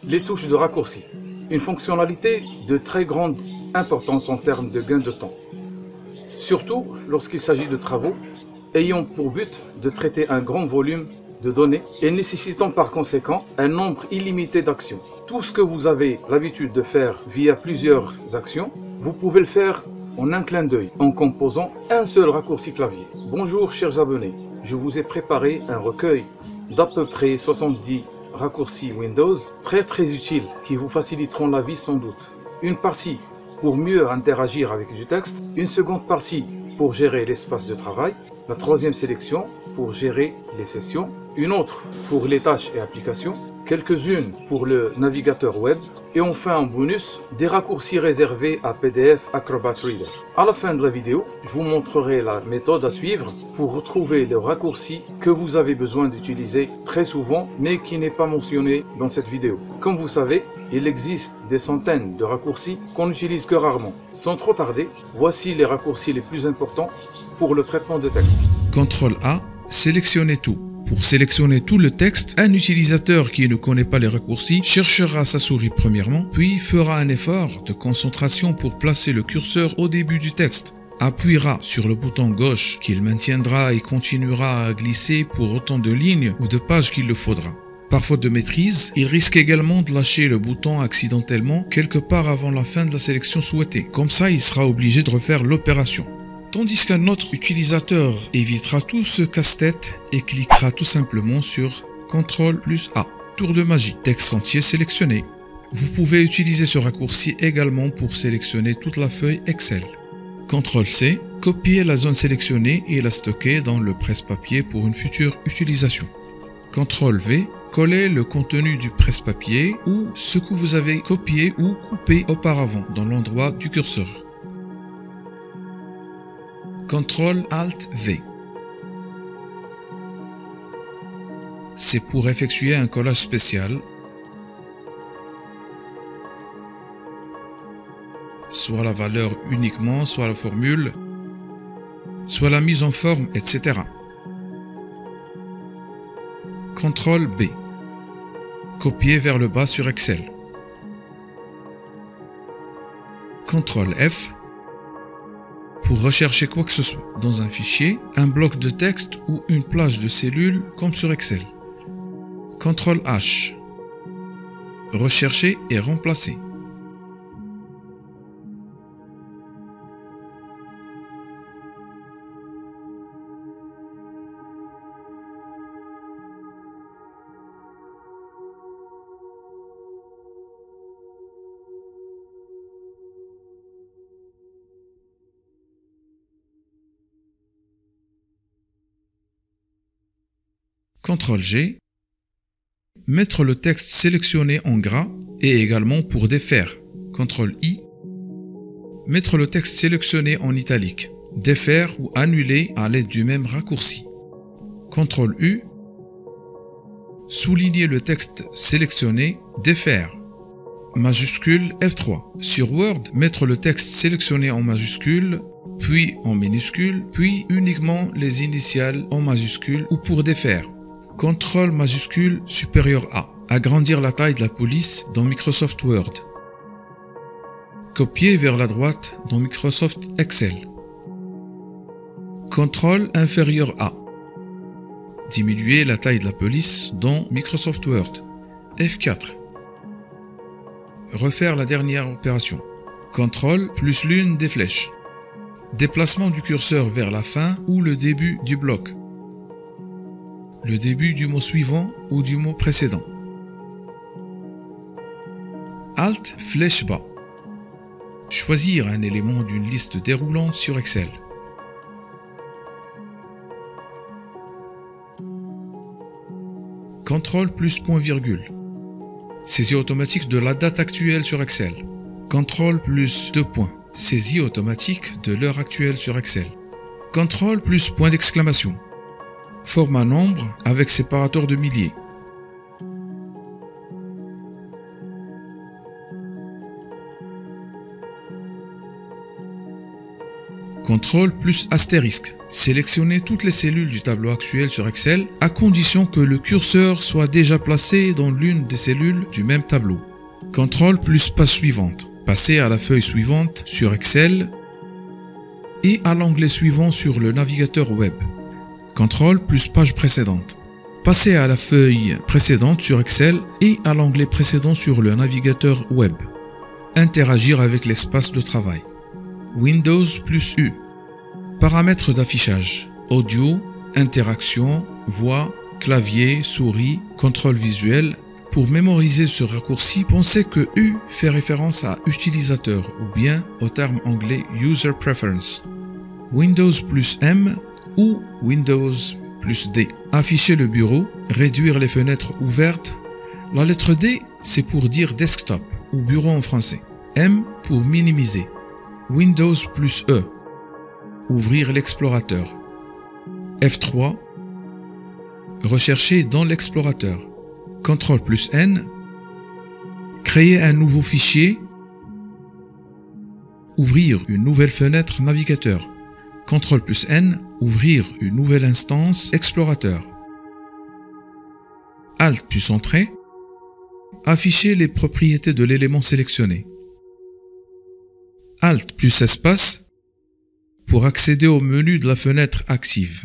Les touches de raccourci. Une fonctionnalité de très grande importance en termes de gain de temps. Surtout lorsqu'il s'agit de travaux ayant pour but de traiter un grand volume de données et nécessitant par conséquent un nombre illimité d'actions. Tout ce que vous avez l'habitude de faire via plusieurs actions, vous pouvez le faire en un clin d'œil en composant un seul raccourci clavier. Bonjour chers abonnés, je vous ai préparé un recueil d'à peu près 70 raccourcis Windows très utiles qui vous faciliteront la vie sans doute. Une partie pour mieux interagir avec du texte, une seconde partie pour gérer l'espace de travail, la troisième sélection pour gérer les sessions, une autre pour les tâches et applications, quelques-unes pour le navigateur web et enfin en bonus des raccourcis réservés à PDF Acrobat Reader. À la fin de la vidéo, je vous montrerai la méthode à suivre pour retrouver le raccourci que vous avez besoin d'utiliser très souvent mais qui n'est pas mentionné dans cette vidéo. Comme vous savez, il existe des centaines de raccourcis qu'on n'utilise que rarement. Sans trop tarder, voici les raccourcis les plus importants pour le traitement de texte. CTRL A, sélectionnez tout. Pour sélectionner tout le texte, un utilisateur qui ne connaît pas les raccourcis cherchera sa souris premièrement, puis fera un effort de concentration pour placer le curseur au début du texte. Appuiera sur le bouton gauche qu'il maintiendra et continuera à glisser pour autant de lignes ou de pages qu'il le faudra. Par faute de maîtrise, il risque également de lâcher le bouton accidentellement quelque part avant la fin de la sélection souhaitée. Comme ça, il sera obligé de refaire l'opération. Tandis qu'un autre utilisateur évitera tout ce casse-tête et cliquera tout simplement sur CTRL plus A. Tour de magie, texte entier sélectionné. Vous pouvez utiliser ce raccourci également pour sélectionner toute la feuille Excel. CTRL C, copier la zone sélectionnée et la stocker dans le presse-papier pour une future utilisation. CTRL V, coller le contenu du presse-papier ou ce que vous avez copié ou coupé auparavant dans l'endroit du curseur. CTRL ALT V. C'est pour effectuer un collage spécial, soit la valeur uniquement, soit la formule, soit la mise en forme, etc. CTRL B. Copier vers le bas sur Excel. CTRL F. Pour rechercher quoi que ce soit dans un fichier, un bloc de texte ou une plage de cellules comme sur Excel. CTRL H. Rechercher et remplacer. CTRL G, mettre le texte sélectionné en gras et également pour défaire. CTRL I, mettre le texte sélectionné en italique, défaire ou annuler à l'aide du même raccourci. CTRL U, souligner le texte sélectionné, défaire. Majuscule F3. Sur Word, mettre le texte sélectionné en majuscule, puis en minuscule, puis uniquement les initiales en majuscule ou pour défaire. CTRL majuscule supérieur A. Agrandir la taille de la police dans Microsoft Word. Copier vers la droite dans Microsoft Excel. CTRL inférieur A. Diminuer la taille de la police dans Microsoft Word. F4. Refaire la dernière opération. CTRL plus l'une des flèches. Déplacement du curseur vers la fin ou le début du bloc. Le début du mot suivant ou du mot précédent. Alt flèche bas. Choisir un élément d'une liste déroulante sur Excel. CTRL plus point virgule. Saisie automatique de la date actuelle sur Excel. CTRL plus 2 points. Saisie automatique de l'heure actuelle sur Excel. CTRL plus point d'exclamation. Format nombre avec séparateur de milliers. CTRL plus astérisque. Sélectionnez toutes les cellules du tableau actuel sur Excel à condition que le curseur soit déjà placé dans l'une des cellules du même tableau. CTRL plus page suivante. Passez à la feuille suivante sur Excel et à l'onglet suivant sur le navigateur web. CTRL plus page précédente. Passez à la feuille précédente sur Excel et à l'onglet précédent sur le navigateur web. Interagir avec l'espace de travail. Windows plus U. Paramètres d'affichage. Audio, interaction, voix, clavier, souris, contrôle visuel. Pour mémoriser ce raccourci, pensez que U fait référence à utilisateur ou bien au terme anglais User Preference. Windows plus M ou Windows plus D. Afficher le bureau, réduire les fenêtres ouvertes. La lettre D, c'est pour dire desktop ou bureau en français. M pour minimiser. Windows plus E. Ouvrir l'explorateur. F3. Rechercher dans l'explorateur. CTRL plus N. Créer un nouveau fichier. Ouvrir une nouvelle fenêtre navigateur. CTRL plus N. Ouvrir une nouvelle instance explorateur. Alt plus Entrée. Afficher les propriétés de l'élément sélectionné. Alt plus espace pour accéder au menu de la fenêtre active.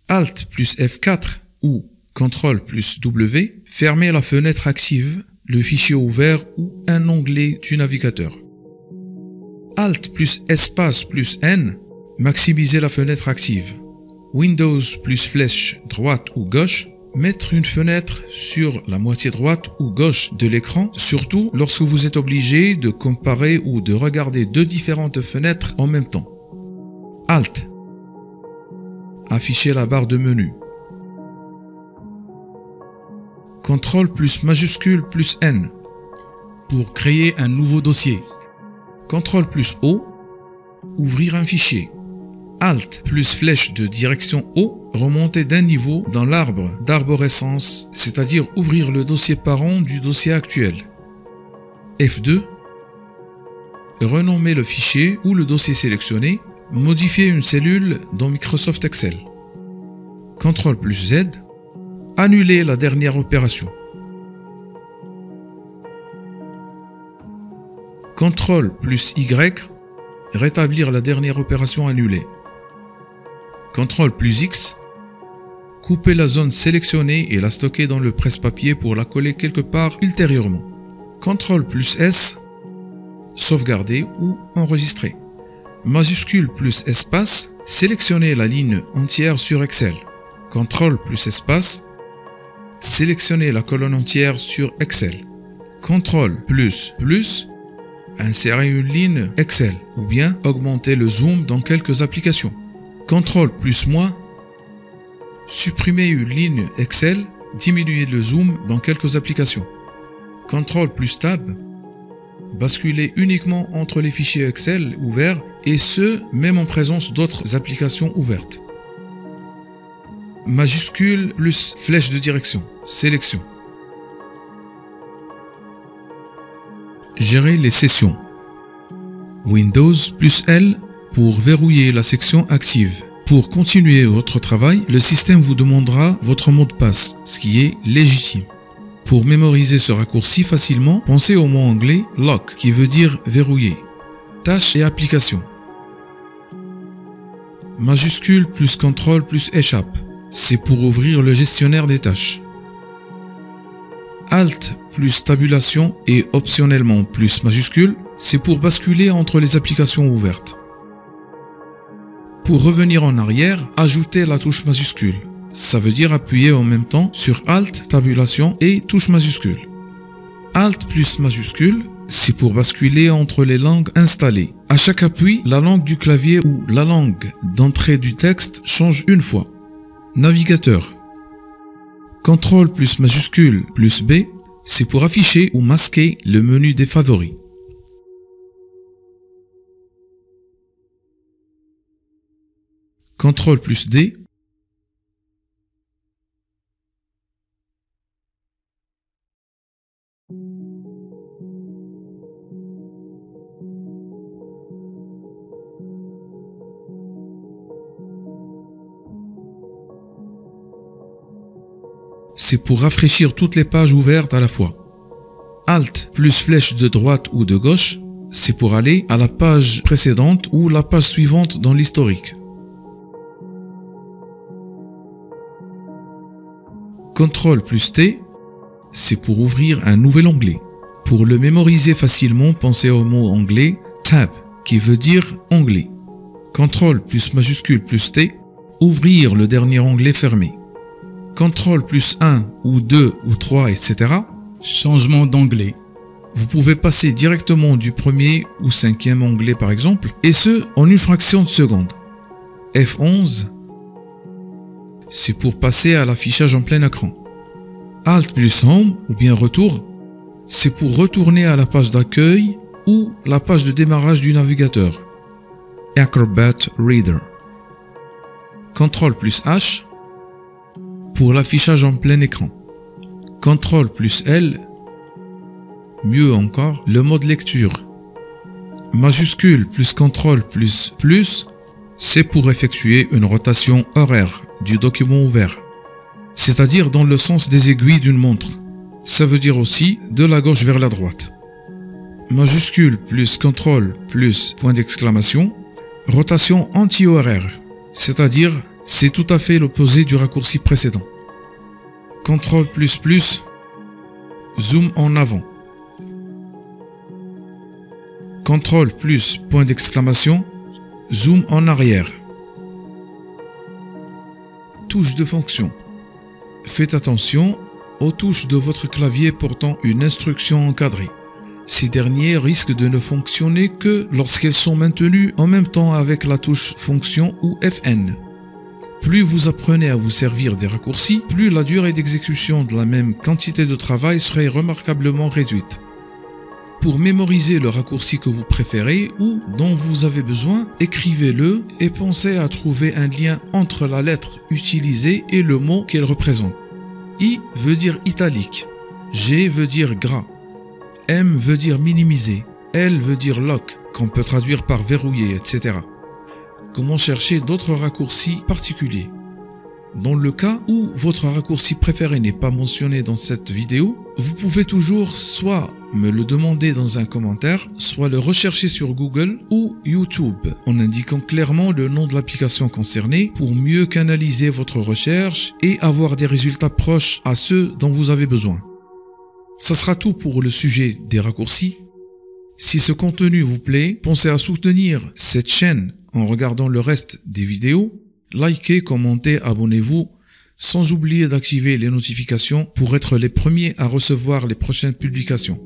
Alt plus F4 ou CTRL plus W, fermer la fenêtre active, le fichier ouvert ou un onglet du navigateur. Alt plus espace plus N, maximiser la fenêtre active. Windows plus flèche droite ou gauche, mettre une fenêtre sur la moitié droite ou gauche de l'écran, surtout lorsque vous êtes obligé de comparer ou de regarder deux différentes fenêtres en même temps. Alt. Afficher la barre de menu. CTRL plus majuscule plus N pour créer un nouveau dossier. CTRL plus O, ouvrir un fichier. Alt plus flèche de direction haut, remonter d'un niveau dans l'arbre d'arborescence, c'est-à-dire ouvrir le dossier parent du dossier actuel. F2, renommer le fichier ou le dossier sélectionné, modifier une cellule dans Microsoft Excel. CTRL plus Z, annuler la dernière opération. CTRL plus Y, rétablir la dernière opération annulée. CTRL plus X, couper la zone sélectionnée et la stocker dans le presse-papier pour la coller quelque part ultérieurement. CTRL plus S, sauvegarder ou enregistrer. Majuscule plus espace, sélectionner la ligne entière sur Excel. CTRL plus espace, sélectionner la colonne entière sur Excel. CTRL plus plus, insérer une ligne Excel ou bien augmenter le zoom dans quelques applications. CTRL plus moins, supprimer une ligne Excel, diminuer le zoom dans quelques applications. CTRL plus tab, basculer uniquement entre les fichiers Excel ouverts et ce, même en présence d'autres applications ouvertes. Majuscule plus flèche de direction, sélection. Gérer les sessions. Windows plus L pour verrouiller la section active. Pour continuer votre travail, le système vous demandera votre mot de passe, ce qui est légitime. Pour mémoriser ce raccourci facilement, pensez au mot anglais lock qui veut dire verrouiller. Tâches et applications. Majuscule plus CTRL plus échappe, c'est pour ouvrir le gestionnaire des tâches. Alt plus tabulation et optionnellement plus majuscule, c'est pour basculer entre les applications ouvertes. Pour revenir en arrière, ajoutez la touche majuscule. Ça veut dire appuyer en même temps sur Alt, tabulation et touche majuscule. Alt plus majuscule, c'est pour basculer entre les langues installées. À chaque appui, la langue du clavier ou la langue d'entrée du texte change une fois. Navigateur. CTRL plus majuscule plus B, c'est pour afficher ou masquer le menu des favoris. CTRL plus D. c'est pour rafraîchir toutes les pages ouvertes à la fois. Alt plus flèche de droite ou de gauche, c'est pour aller à la page précédente ou la page suivante dans l'historique. CTRL plus T, c'est pour ouvrir un nouvel onglet. Pour le mémoriser facilement, pensez au mot anglais Tab, qui veut dire onglet. CTRL plus majuscule plus T, ouvrir le dernier onglet fermé. CTRL plus 1 ou 2 ou 3, etc. Changement d'onglet. Vous pouvez passer directement du premier ou cinquième onglet par exemple, et ce en une fraction de seconde. F11, c'est pour passer à l'affichage en plein écran. Alt plus Home ou bien Retour, c'est pour retourner à la page d'accueil ou la page de démarrage du navigateur. Acrobat Reader. CTRL plus H pour l'affichage en plein écran. CTRL plus L, mieux encore, le mode lecture. Majuscule plus CTRL plus plus, c'est pour effectuer une rotation horaire du document ouvert, c'est-à-dire dans le sens des aiguilles d'une montre. Ça veut dire aussi de la gauche vers la droite. Majuscule plus CTRL plus point d'exclamation, rotation anti-horaire, c'est-à-dire c'est tout à fait l'opposé du raccourci précédent. CTRL plus plus, zoom en avant. CTRL plus point d'exclamation, zoom en arrière. Touche de fonction. Faites attention aux touches de votre clavier portant une instruction encadrée. Ces dernières risquent de ne fonctionner que lorsqu'elles sont maintenues en même temps avec la touche fonction ou FN. Plus vous apprenez à vous servir des raccourcis, plus la durée d'exécution de la même quantité de travail serait remarquablement réduite. Pour mémoriser le raccourci que vous préférez ou dont vous avez besoin, écrivez-le et pensez à trouver un lien entre la lettre utilisée et le mot qu'elle représente. I veut dire italique, G veut dire gras, M veut dire minimiser, L veut dire lock, qu'on peut traduire par verrouiller, etc. Comment chercher d'autres raccourcis particuliers? Dans le cas où votre raccourci préféré n'est pas mentionné dans cette vidéo, vous pouvez toujours soit me le demander dans un commentaire, soit le rechercher sur Google ou YouTube en indiquant clairement le nom de l'application concernée pour mieux canaliser votre recherche et avoir des résultats proches à ceux dont vous avez besoin. Ça sera tout pour le sujet des raccourcis. Si ce contenu vous plaît, pensez à soutenir cette chaîne en regardant le reste des vidéos. Likez, commentez, abonnez-vous, sans oublier d'activer les notifications pour être les premiers à recevoir les prochaines publications.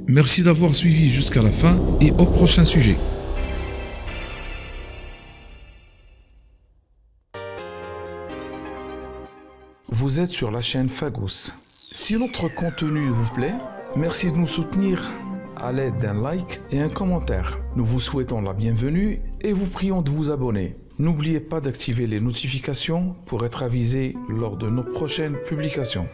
Merci d'avoir suivi jusqu'à la fin et au prochain sujet. Vous êtes sur la chaîne Fagous. Si notre contenu vous plaît, merci de nous soutenir à l'aide d'un like et un commentaire. Nous vous souhaitons la bienvenue et vous prions de vous abonner. N'oubliez pas d'activer les notifications pour être avisé lors de nos prochaines publications.